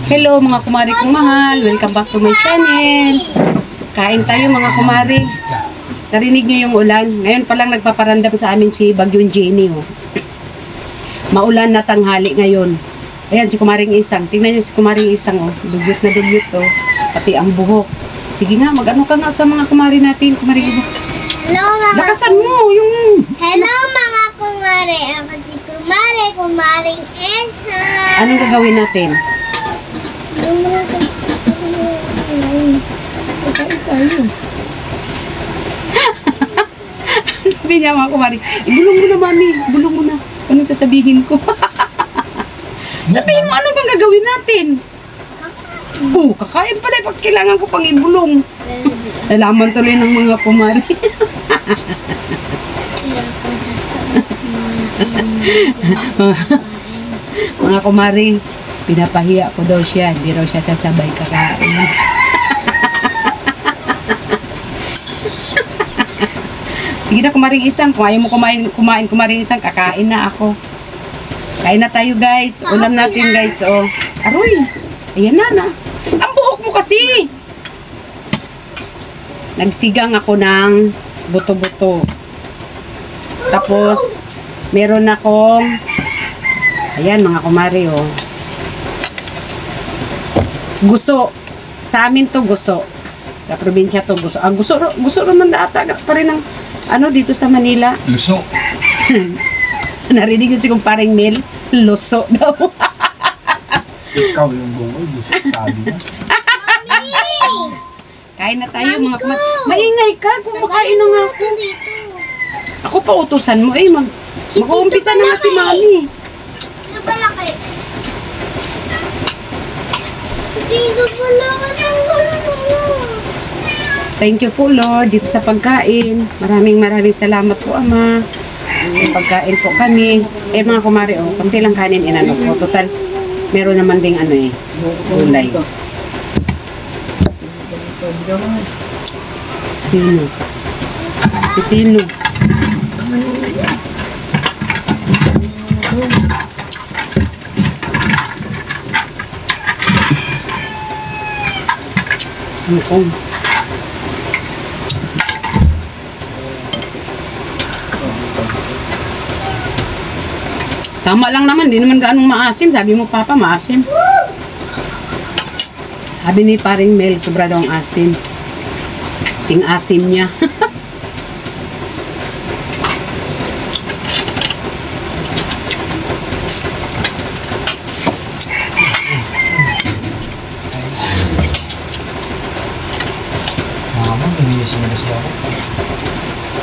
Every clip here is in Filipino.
Hello mga kumari kong mahal, welcome back to my channel. Kain tayo mga kumari. Narinig niyo yung ulan? Ngayon pa lang nagpaparandam sa amin si Bagyong Jenny. Oh. Maulan na tanghali ngayon. Ayan si Kumaring Isang. Tingnan niyo si Kumaring Isang. Oh. Dugyot na dugyot. Oh. Pati ang buhok. Sige nga, mag-ano ka nga sa mga kumari natin. Kumaring Isang. Hello mga lakasan mo yung... Hello mga kumari. Ako si Kumaring Isang. Anong gagawin natin? Sabi niya mga kumari, ibulong mo na mami, ibulong mo na. Anong sasabihin ko? Sabihin mo, ano bang gagawin natin? Oh, kakain pala, pag kailangan ko pang ibulong. Nalaman tuloy ng mga kumari. Mga kumari, pinapahiya ko daw siya, hindi raw siya sasabay kakain. Sige na Kumaring Isang, kung ayaw mo kumain Kumaring Isang, kakain na ako. Kain na tayo guys, ulam natin guys. Oh. Aroy, ayan na. Ang buhok mo kasi. Nagsigang ako ng buto-buto. Tapos, meron akong, ayan mga kumari oh. Guso. Sa amin to guso. Sa probinsya to guso. Ang guso naman data pa rin ng ano dito sa Manila. Luso. Narinig ko si Kumparing Mel. Luso daw. Ikaw yung bungol. Luso. Sabi na. Kain na tayo mga kumari. Maingay ka. Kumakain na nga ako. Ako pa utusan mo. Mag-uumpisa na nga si Mami. Ano ba laki? Dito pala ka ng Thank you po Lord dito sa pagkain. Maraming salamat po Ama. Pagkain po kami. Mga kumari konti lang kanin inano po. Total meron naman ding gulay. Pipino. Tama lang naman, di naman gaanong maasim. Sabi mo, Papa, maasim. Sabi ni Paring Mel, sobra daw ang asim. Sing asim niya. Iniisin na siya ako.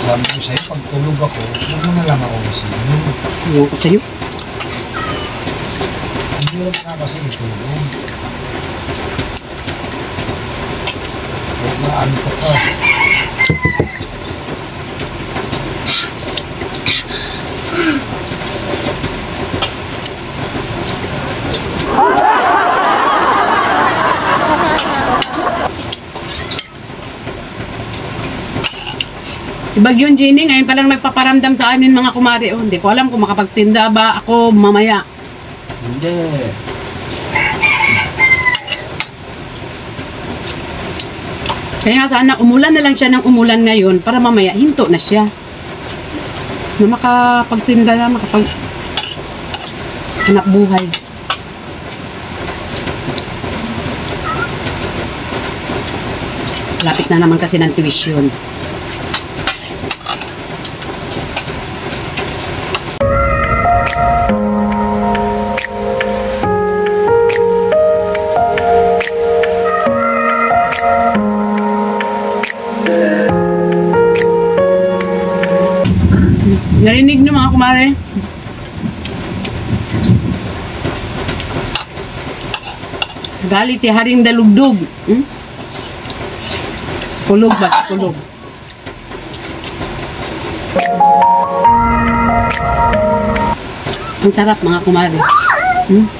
Sabi ko sa'yo, pag tulog ako, huwag mo na lang ako gising. Iwan ko sa'yo. Hindi lang na kasi itulog. Huwag maano ka ka. Si Bagyong Jenny, ngayon palang nagpaparamdam sa amin mga kumari. Oh, hindi ko alam kung makapagtinda ba ako mamaya. Hindi. Kaya sana umulan na lang siya ng umulan ngayon para mamaya hinto na siya. Na makapagtinda na, hanap buhay. Lapit na naman kasi ng tuition. Narinig niyo mga kumare? Galit si Haring Dalugdog. Kulog ba? Kulog. Ang sarap mga kumari. Hmm?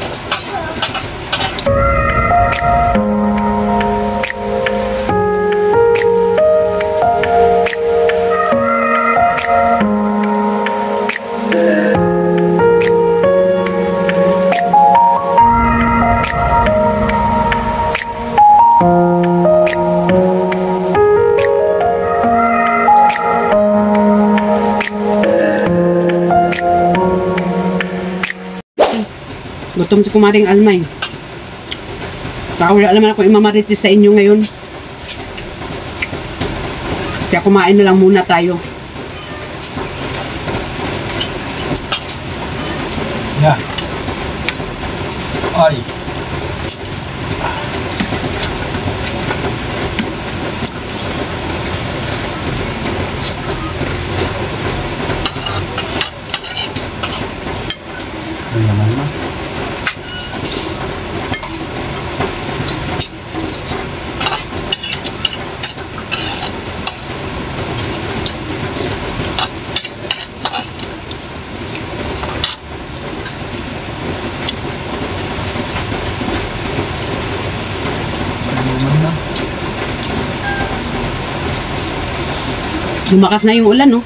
Gutom si Kumaring Almay. Baka wala naman ako imamarites sa inyo ngayon. Kaya kumain na lang muna tayo. Na. Ay. Ano naman na? Lumakas na yung ulan, no?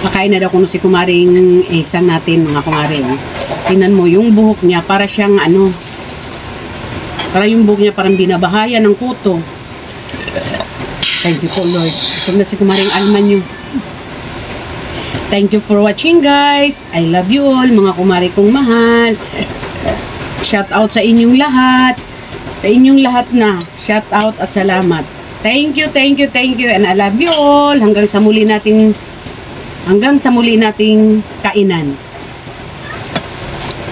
Pakain na daw kuno si Kumaring Isang natin, mga kumari. Oh. Tingnan mo, yung buhok niya, para siyang ano, para yung buhok niya parang binabahaya ng kuto. Thank you po, Lord. Isang na si Kumaring Alman nyo. Thank you for watching, guys. I love you all, mga kumari kong mahal. Shout out sa inyong lahat. Sa inyong lahat na. Shout out at salamat. Thank you, thank you, thank you. And I love you all. Hanggang sa muli nating kainan.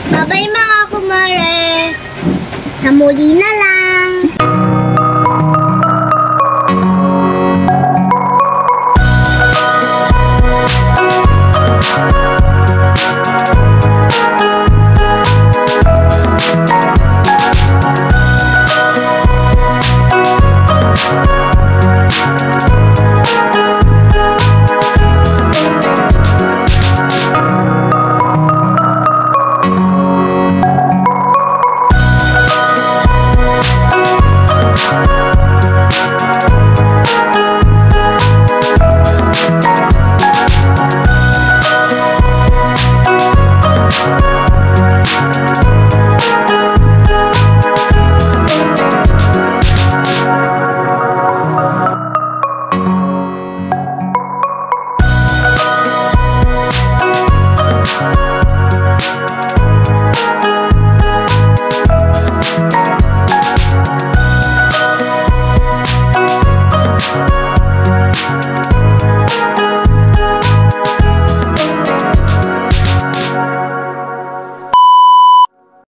Bye-bye mga kumare. Sa muli na lang.